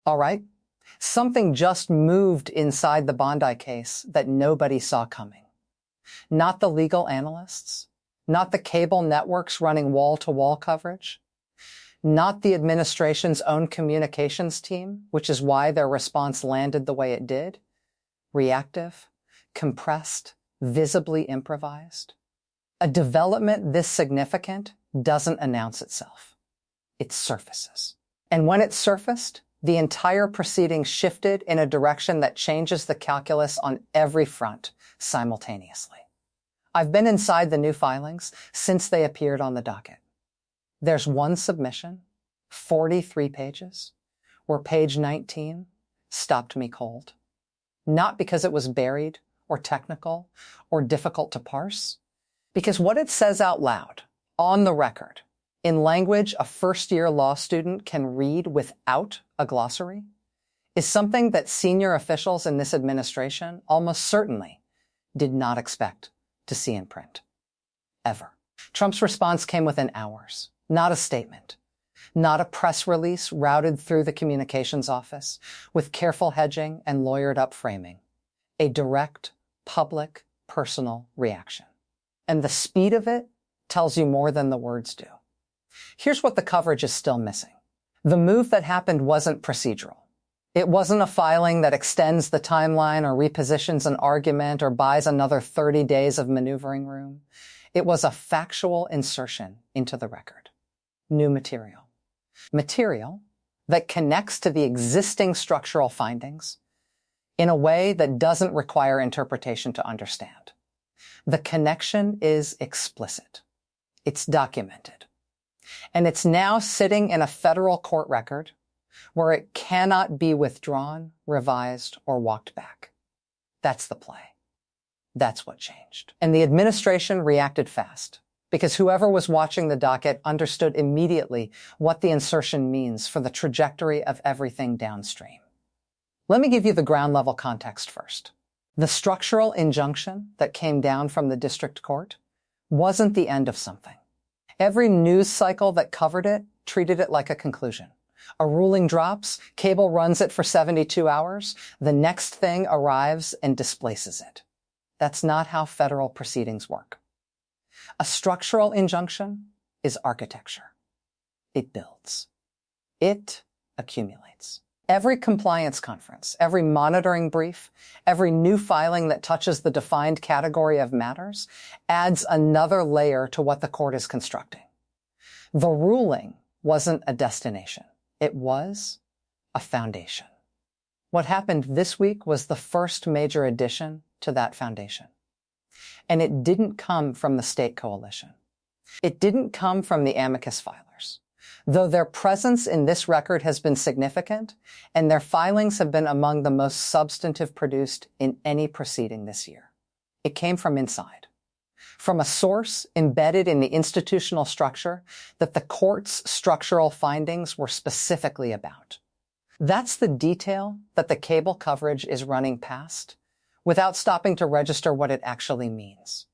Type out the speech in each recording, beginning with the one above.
All right? Something just moved inside the Bondi case that nobody saw coming. Not the legal analysts, not the cable networks running wall-to-wall coverage, not the administration's own communications team, which is why their response landed the way it did. Reactive, compressed, visibly improvised. A development this significant doesn't announce itself. It surfaces. And when it surfaced, the entire proceeding shifted in a direction that changes the calculus on every front simultaneously. I've been inside the new filings since they appeared on the docket. There's one submission, 43 pages, where page 19 stopped me cold. Not because it was buried or technical or difficult to parse, because what it says out loud, on the record, in language a first-year law student can read without a glossary, is something that senior officials in this administration almost certainly did not expect to see in print. Ever. Trump's response came within hours. Not a statement, not a press release routed through the communications office with careful hedging and lawyered-up framing. A direct, public, personal reaction. And the speed of it tells you more than the words do. Here's what the coverage is still missing. The move that happened wasn't procedural. It wasn't a filing that extends the timeline or repositions an argument or buys another 30 days of maneuvering room. It was a factual insertion into the record. New material. Material that connects to the existing structural findings in a way that doesn't require interpretation to understand. The connection is explicit. It's documented. And it's now sitting in a federal court record where it cannot be withdrawn, revised, or walked back. That's the play. That's what changed. And the administration reacted fast, because whoever was watching the docket understood immediately what the insertion means for the trajectory of everything downstream. Let me give you the ground-level context first. The structural injunction that came down from the district court wasn't the end of something. Every news cycle that covered it treated it like a conclusion. A ruling drops, cable runs it for 72 hours, the next thing arrives and displaces it. That's not how federal proceedings work. A structural injunction is architecture. It builds. It accumulates. Every compliance conference, every monitoring brief, every new filing that touches the defined category of matters adds another layer to what the court is constructing. The ruling wasn't a destination. It was a foundation. What happened this week was the first major addition to that foundation. And it didn't come from the state coalition. It didn't come from the amicus filers, though their presence in this record has been significant and their filings have been among the most substantive produced in any proceeding this year. It came from inside, from a source embedded in the institutional structure that the court's structural findings were specifically about. That's the detail that the cable coverage is running past without stopping to register what it actually means.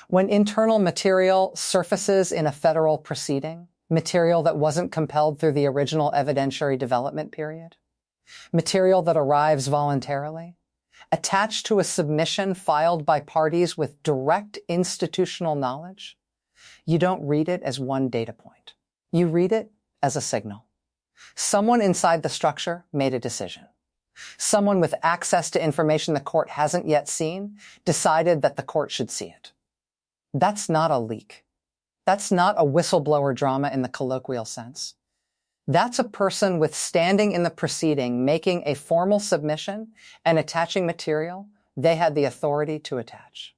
When internal material surfaces in a federal proceeding, material that wasn't compelled through the original evidentiary development period, material that arrives voluntarily, attached to a submission filed by parties with direct institutional knowledge, you don't read it as one data point. You read it as a signal. Someone inside the structure made a decision. Someone with access to information the court hasn't yet seen decided that the court should see it. That's not a leak. That's not a whistleblower drama in the colloquial sense. That's a person with standing in the proceeding making a formal submission and attaching material they had the authority to attach.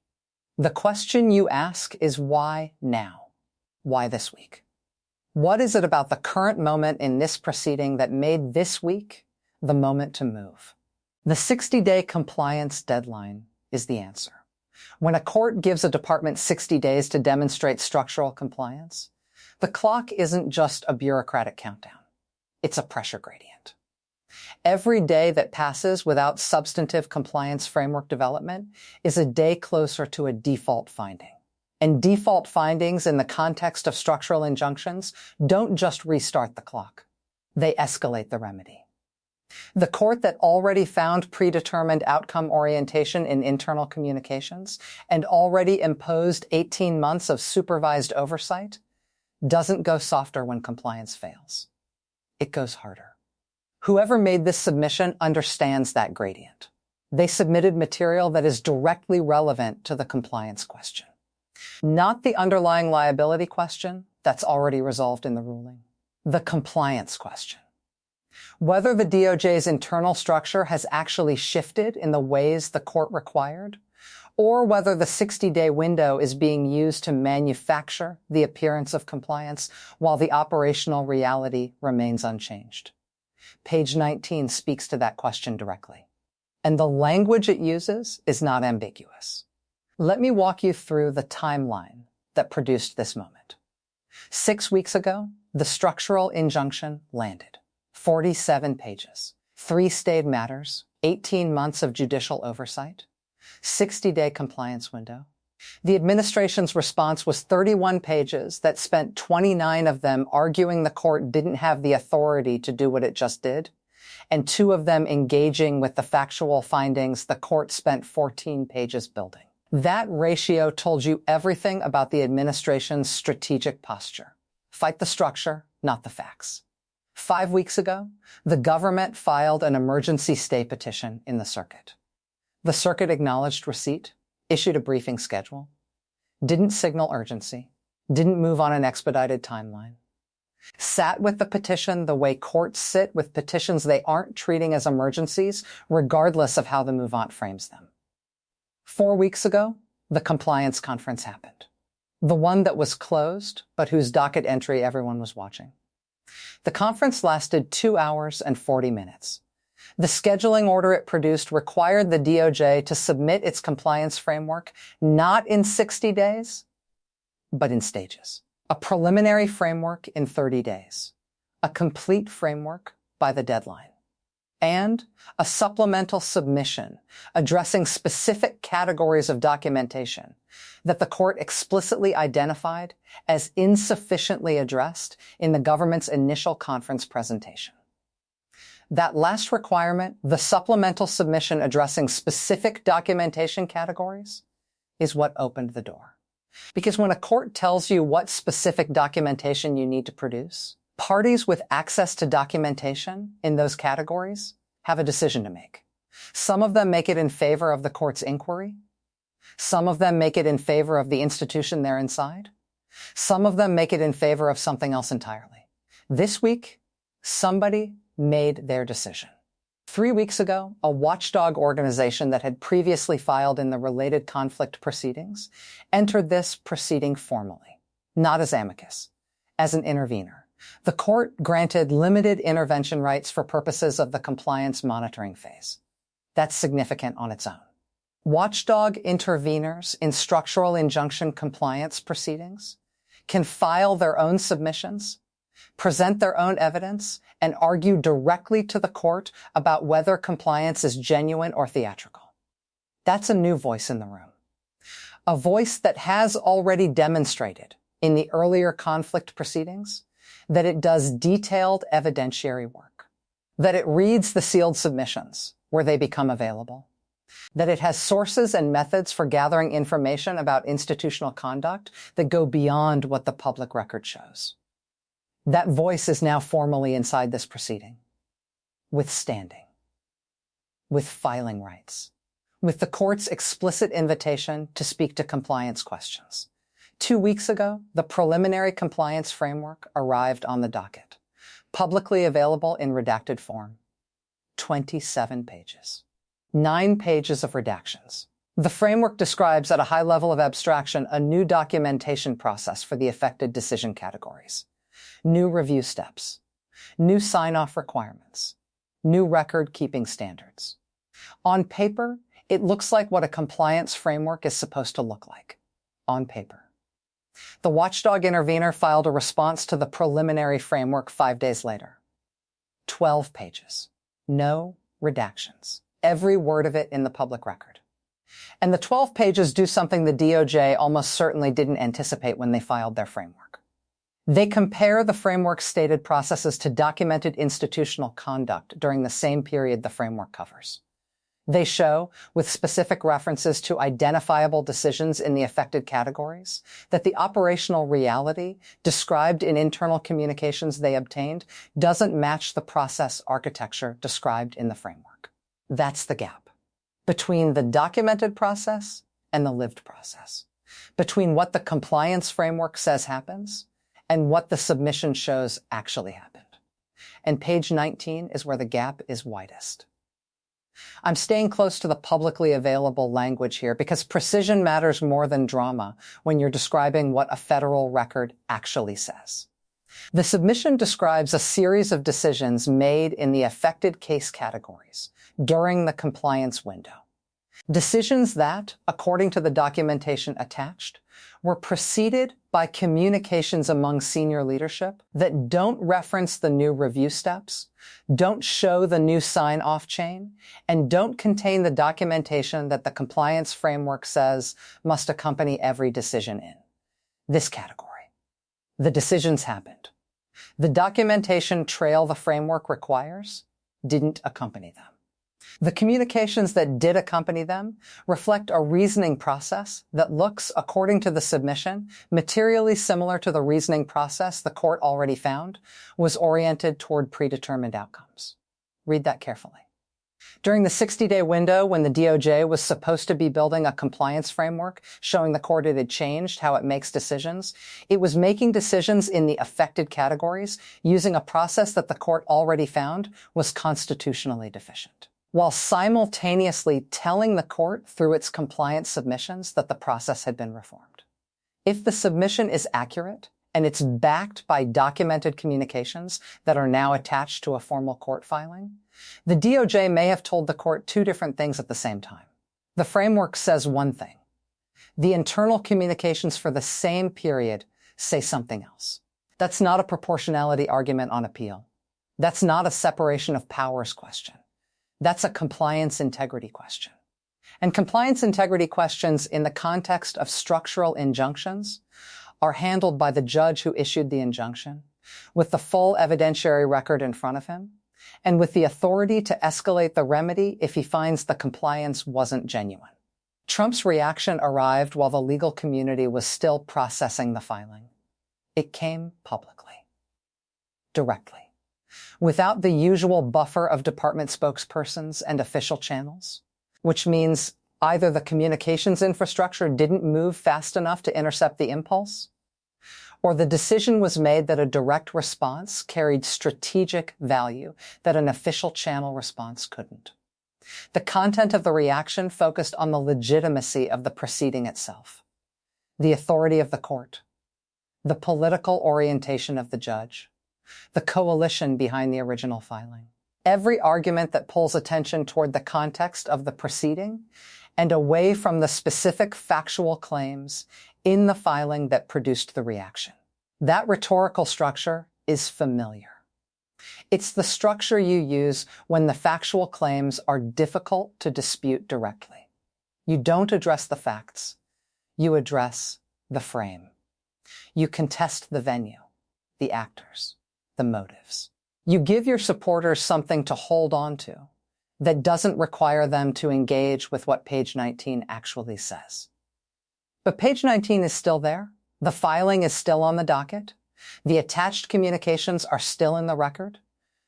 The question you ask is why now? Why this week? What is it about the current moment in this proceeding that made this week the moment to move? The 60-day compliance deadline is the answer. When a court gives a department 60 days to demonstrate structural compliance, the clock isn't just a bureaucratic countdown. It's a pressure gradient. Every day that passes without substantive compliance framework development is a day closer to a default finding. And default findings in the context of structural injunctions don't just restart the clock. They escalate the remedy. The court that already found predetermined outcome orientation in internal communications and already imposed 18 months of supervised oversight doesn't go softer when compliance fails. It goes harder. Whoever made this submission understands that gradient. They submitted material that is directly relevant to the compliance question, not the underlying liability question that's already resolved in the ruling, the compliance question. Whether the DOJ's internal structure has actually shifted in the ways the court required, or whether the 60-day window is being used to manufacture the appearance of compliance while the operational reality remains unchanged. Page 19 speaks to that question directly. And the language it uses is not ambiguous. Let me walk you through the timeline that produced this moment. 6 weeks ago, the structural injunction landed. 47 pages, 3 stayed matters, 18 months of judicial oversight, 60-day compliance window. The administration's response was 31 pages that spent 29 of them arguing the court didn't have the authority to do what it just did, and 2 of them engaging with the factual findings the court spent 14 pages building. That ratio told you everything about the administration's strategic posture. Fight the structure, not the facts. 5 weeks ago, the government filed an emergency stay petition in the circuit. The circuit acknowledged receipt, issued a briefing schedule, didn't signal urgency, didn't move on an expedited timeline, sat with the petition the way courts sit with petitions they aren't treating as emergencies, regardless of how the mouvant frames them. 4 weeks ago, the compliance conference happened. The one that was closed, but whose docket entry everyone was watching. The conference lasted 2 hours and 40 minutes. The scheduling order it produced required the DOJ to submit its compliance framework not in 60 days, but in stages. A preliminary framework in 30 days, a complete framework by the deadline, and a supplemental submission addressing specific categories of documentation that the court explicitly identified as insufficiently addressed in the government's initial conference presentation. That last requirement, the supplemental submission addressing specific documentation categories, is what opened the door. Because when a court tells you what specific documentation you need to produce, parties with access to documentation in those categories have a decision to make. Some of them make it in favor of the court's inquiry. Some of them make it in favor of the institution they're inside. Some of them make it in favor of something else entirely. This week, somebody made their decision. 3 weeks ago, a watchdog organization that had previously filed in the related conflict proceedings entered this proceeding formally, not as amicus, as an intervener. The court granted limited intervention rights for purposes of the compliance monitoring phase. That's significant on its own. Watchdog interveners in structural injunction compliance proceedings can file their own submissions, present their own evidence, and argue directly to the court about whether compliance is genuine or theatrical. That's a new voice in the room. A voice that has already demonstrated in the earlier conflict proceedings that it does detailed evidentiary work, that it reads the sealed submissions where they become available, that it has sources and methods for gathering information about institutional conduct that go beyond what the public record shows. That voice is now formally inside this proceeding, with standing, with filing rights, with the court's explicit invitation to speak to compliance questions. 2 weeks ago, the preliminary compliance framework arrived on the docket, publicly available in redacted form. 27 pages. 9 pages of redactions. The framework describes at a high level of abstraction a new documentation process for the affected decision categories, new review steps, new sign-off requirements, new record-keeping standards. On paper, it looks like what a compliance framework is supposed to look like. On paper. The watchdog intervener filed a response to the preliminary framework 5 days later. 12 pages. No redactions. Every word of it in the public record. And the 12 pages do something the DOJ almost certainly didn't anticipate when they filed their framework. They compare the framework's stated processes to documented institutional conduct during the same period the framework covers. They show, with specific references to identifiable decisions in the affected categories, that the operational reality described in internal communications they obtained doesn't match the process architecture described in the framework. That's the gap between the documented process and the lived process, between what the compliance framework says happens and what the submission shows actually happened. And page 19 is where the gap is widest. I'm staying close to the publicly available language here because precision matters more than drama when you're describing what a federal record actually says. The submission describes a series of decisions made in the affected case categories during the compliance window. Decisions that, according to the documentation attached, were preceded by communications among senior leadership that don't reference the new review steps, don't show the new sign-off chain, and don't contain the documentation that the compliance framework says must accompany every decision in this category. The decisions happened. The documentation trail the framework requires didn't accompany them. The communications that did accompany them reflect a reasoning process that looks, according to the submission, materially similar to the reasoning process the court already found was oriented toward predetermined outcomes. Read that carefully. During the 60-day window when the DOJ was supposed to be building a compliance framework showing the court it had changed how it makes decisions, it was making decisions in the affected categories using a process that the court already found was constitutionally deficient, while simultaneously telling the court through its compliance submissions that the process had been reformed. If the submission is accurate, and it's backed by documented communications that are now attached to a formal court filing, the DOJ may have told the court two different things at the same time. The framework says one thing. The internal communications for the same period say something else. That's not a proportionality argument on appeal. That's not a separation of powers question. That's a compliance integrity question. And compliance integrity questions in the context of structural injunctions are handled by the judge who issued the injunction, with the full evidentiary record in front of him, and with the authority to escalate the remedy if he finds the compliance wasn't genuine. Trump's reaction arrived while the legal community was still processing the filing. It came publicly, directly, without the usual buffer of department spokespersons and official channels, which means either the communications infrastructure didn't move fast enough to intercept the impulse, or the decision was made that a direct response carried strategic value that an official channel response couldn't. The content of the reaction focused on the legitimacy of the proceeding itself, the authority of the court, the political orientation of the judge, the coalition behind the original filing. Every argument that pulls attention toward the context of the proceeding and away from the specific factual claims in the filing that produced the reaction. That rhetorical structure is familiar. It's the structure you use when the factual claims are difficult to dispute directly. You don't address the facts. You address the frame. You contest the venue, the actors, the motives. You give your supporters something to hold on to that doesn't require them to engage with what page 19 actually says. But page 19 is still there. The filing is still on the docket. The attached communications are still in the record.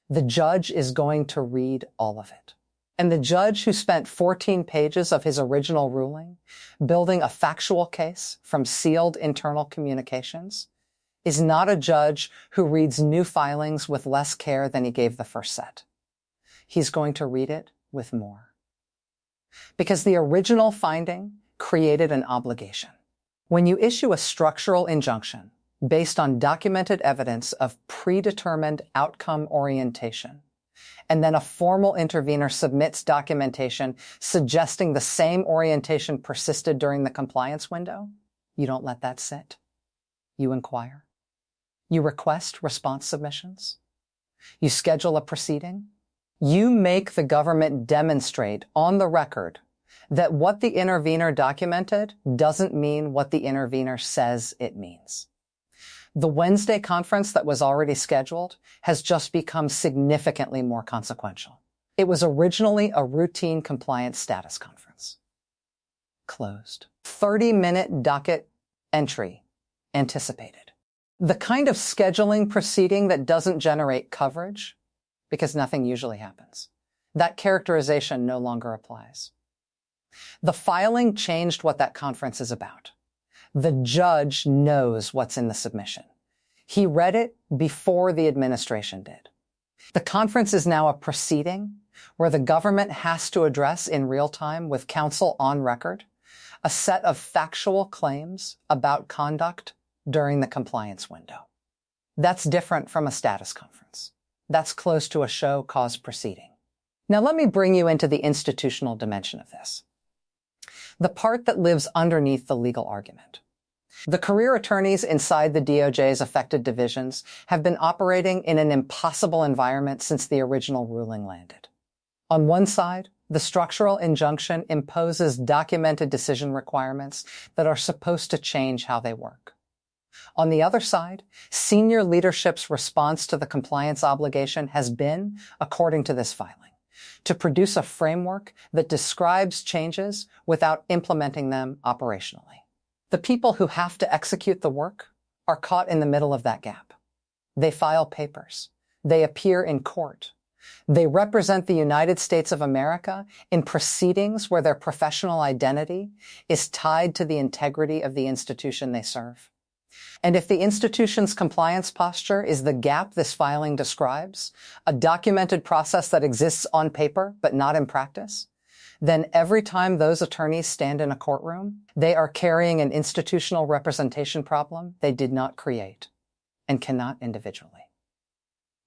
The judge is going to read all of it. And the judge who spent 14 pages of his original ruling building a factual case from sealed internal communications is not a judge who reads new filings with less care than he gave the first set. He's going to read it with more. Because the original finding created an obligation. When you issue a structural injunction based on documented evidence of predetermined outcome orientation, and then a formal intervener submits documentation suggesting the same orientation persisted during the compliance window, you don't let that sit. You inquire. You request response submissions. You schedule a proceeding. You make the government demonstrate on the record that what the intervener documented doesn't mean what the intervener says it means. The Wednesday conference that was already scheduled has just become significantly more consequential. It was originally a routine compliance status conference. Closed. 30-minute docket entry anticipated. The kind of scheduling proceeding that doesn't generate coverage, because nothing usually happens. That characterization no longer applies. The filing changed what that conference is about. The judge knows what's in the submission. He read it before the administration did. The conference is now a proceeding where the government has to address in real time with counsel on record a set of factual claims about conduct during the compliance window. That's different from a status conference. That's close to a show cause proceeding. Now let me bring you into the institutional dimension of this. The part that lives underneath the legal argument. The career attorneys inside the DOJ's affected divisions have been operating in an impossible environment since the original ruling landed. On one side, the structural injunction imposes documented decision requirements that are supposed to change how they work. On the other side, senior leadership's response to the compliance obligation has been, according to this filing, to produce a framework that describes changes without implementing them operationally. The people who have to execute the work are caught in the middle of that gap. They file papers. They appear in court. They represent the United States of America in proceedings where their professional identity is tied to the integrity of the institution they serve. And if the institution's compliance posture is the gap this filing describes, a documented process that exists on paper but not in practice, then every time those attorneys stand in a courtroom, they are carrying an institutional representation problem they did not create and cannot individually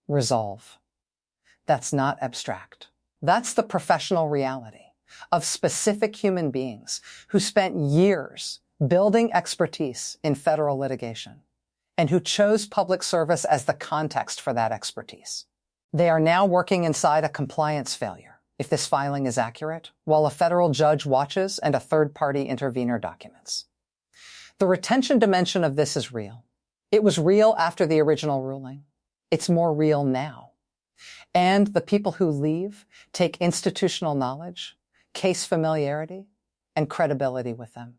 resolve. That's not abstract. That's the professional reality of specific human beings who spent years building expertise in federal litigation and who chose public service as the context for that expertise. They are now working inside a compliance failure, if this filing is accurate, while a federal judge watches and a third-party intervener documents. The retention dimension of this is real. It was real after the original ruling. It's more real now. And the people who leave take institutional knowledge, case familiarity, and credibility with them.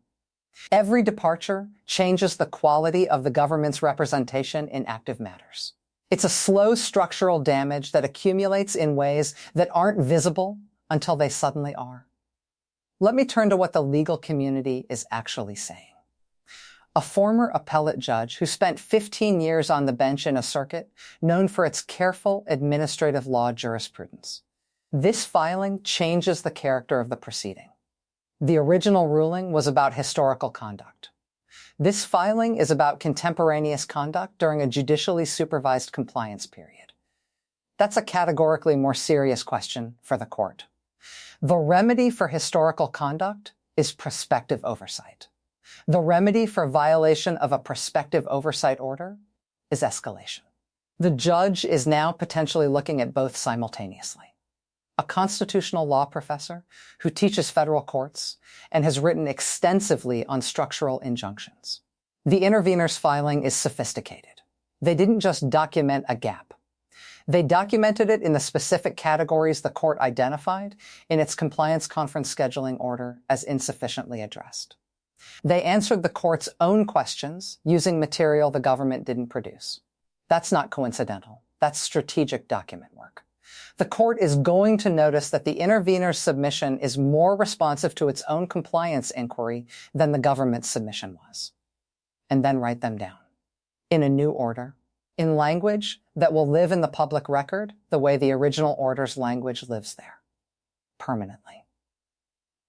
Every departure changes the quality of the government's representation in active matters. It's a slow structural damage that accumulates in ways that aren't visible until they suddenly are. Let me turn to what the legal community is actually saying. A former appellate judge who spent 15 years on the bench in a circuit known for its careful administrative law jurisprudence. This filing changes the character of the proceeding. The original ruling was about historical conduct. This filing is about contemporaneous conduct during a judicially supervised compliance period. That's a categorically more serious question for the court. The remedy for historical conduct is prospective oversight. The remedy for violation of a prospective oversight order is escalation. The judge is now potentially looking at both simultaneously. A constitutional law professor who teaches federal courts and has written extensively on structural injunctions. The intervener's filing is sophisticated. They didn't just document a gap. They documented it in the specific categories the court identified in its compliance conference scheduling order as insufficiently addressed. They answered the court's own questions using material the government didn't produce. That's not coincidental. That's strategic document work. The court is going to notice that the intervener's submission is more responsive to its own compliance inquiry than the government's submission was. And then write them down. In a new order. In language that will live in the public record the way the original order's language lives there. Permanently.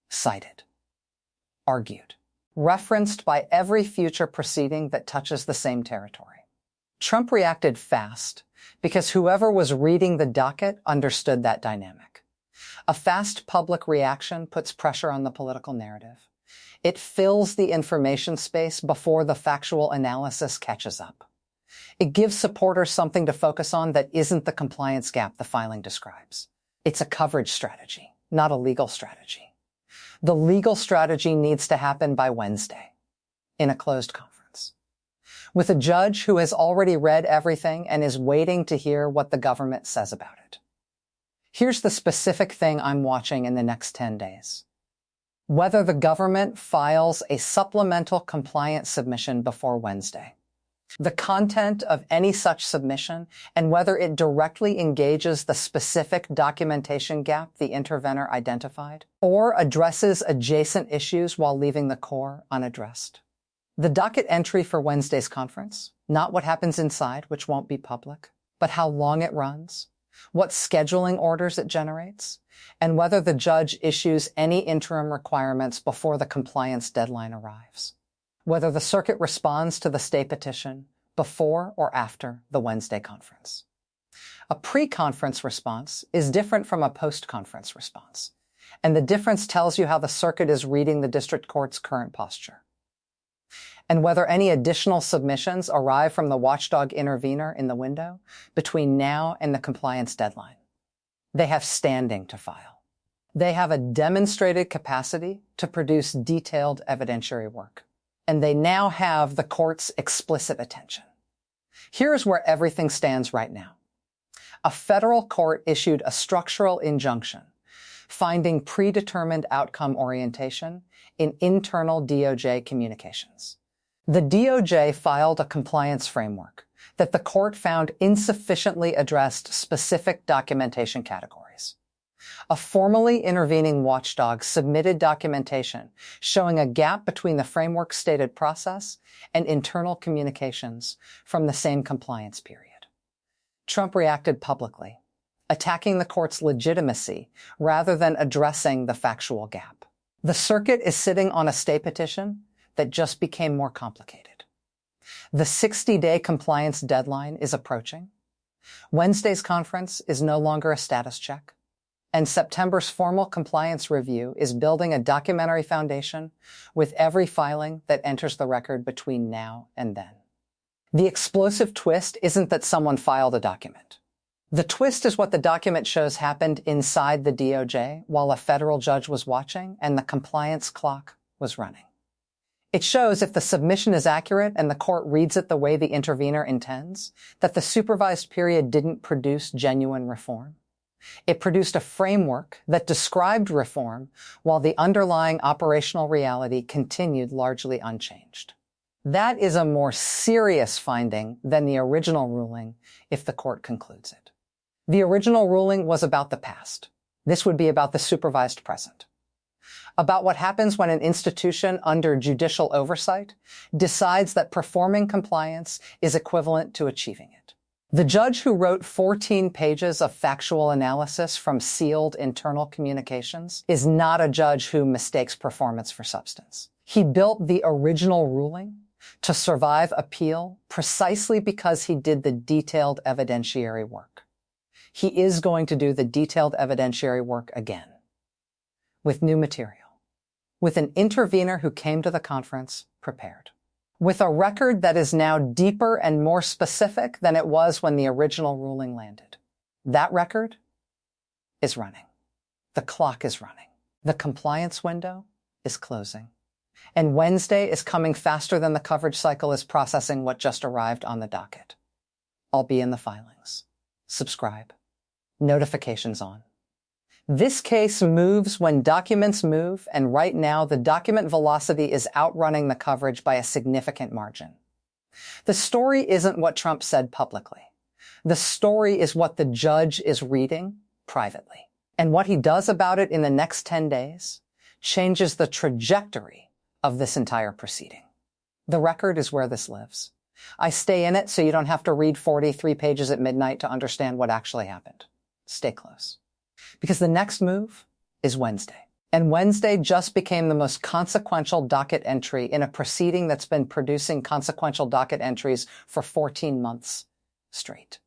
Cited. Argued. Referenced by every future proceeding that touches the same territory. Trump reacted fast because whoever was reading the docket understood that dynamic. A fast public reaction puts pressure on the political narrative. It fills the information space before the factual analysis catches up. It gives supporters something to focus on that isn't the compliance gap the filing describes. It's a coverage strategy, not a legal strategy. The legal strategy needs to happen by Wednesday, in a closed conference. with a judge who has already read everything and is waiting to hear what the government says about it. Here's the specific thing I'm watching in the next 10 days. Whether the government files a supplemental compliance submission before Wednesday. The content of any such submission and whether it directly engages the specific documentation gap the intervenor identified or addresses adjacent issues while leaving the core unaddressed. The docket entry for Wednesday's conference, not what happens inside, which won't be public, but how long it runs, what scheduling orders it generates, and whether the judge issues any interim requirements before the compliance deadline arrives. Whether the circuit responds to the stay petition before or after the Wednesday conference. A pre-conference response is different from a post-conference response, and the difference tells you how the circuit is reading the district court's current posture. And whether any additional submissions arrive from the watchdog intervener in the window between now and the compliance deadline. They have standing to file. They have a demonstrated capacity to produce detailed evidentiary work. And they now have the court's explicit attention. Here's where everything stands right now. A federal court issued a structural injunction finding predetermined outcome orientation in internal DOJ communications. The DOJ filed a compliance framework that the court found insufficiently addressed specific documentation categories. A formally intervening watchdog submitted documentation showing a gap between the framework's stated process and internal communications from the same compliance period. Trump reacted publicly, attacking the court's legitimacy rather than addressing the factual gap. The circuit is sitting on a stay petition that just became more complicated. The 60-day compliance deadline is approaching. Wednesday's conference is no longer a status check. And September's formal compliance review is building a documentary foundation with every filing that enters the record between now and then. The explosive twist isn't that someone filed a document. The twist is what the document shows happened inside the DOJ while a federal judge was watching and the compliance clock was running. It shows, if the submission is accurate and the court reads it the way the intervener intends, that the supervised period didn't produce genuine reform. It produced a framework that described reform while the underlying operational reality continued largely unchanged. That is a more serious finding than the original ruling if the court concludes it. The original ruling was about the past. This would be about the supervised present. About what happens when an institution under judicial oversight decides that performing compliance is equivalent to achieving it. The judge who wrote 14 pages of factual analysis from sealed internal communications is not a judge who mistakes performance for substance. He built the original ruling to survive appeal precisely because he did the detailed evidentiary work. He is going to do the detailed evidentiary work again, with new material, with an intervener who came to the conference prepared, with a record that is now deeper and more specific than it was when the original ruling landed. That record is running. The clock is running. The compliance window is closing. And Wednesday is coming faster than the coverage cycle is processing what just arrived on the docket. I'll be in the filings. Subscribe. Notifications on. This case moves when documents move, and right now the document velocity is outrunning the coverage by a significant margin. The story isn't what Trump said publicly. The story is what the judge is reading privately. And what he does about it in the next 10 days changes the trajectory of this entire proceeding. The record is where this lives. I stay in it so you don't have to read 43 pages at midnight to understand what actually happened. Stay close. Because the next move is Wednesday. And Wednesday just became the most consequential docket entry in a proceeding that's been producing consequential docket entries for 14 months straight.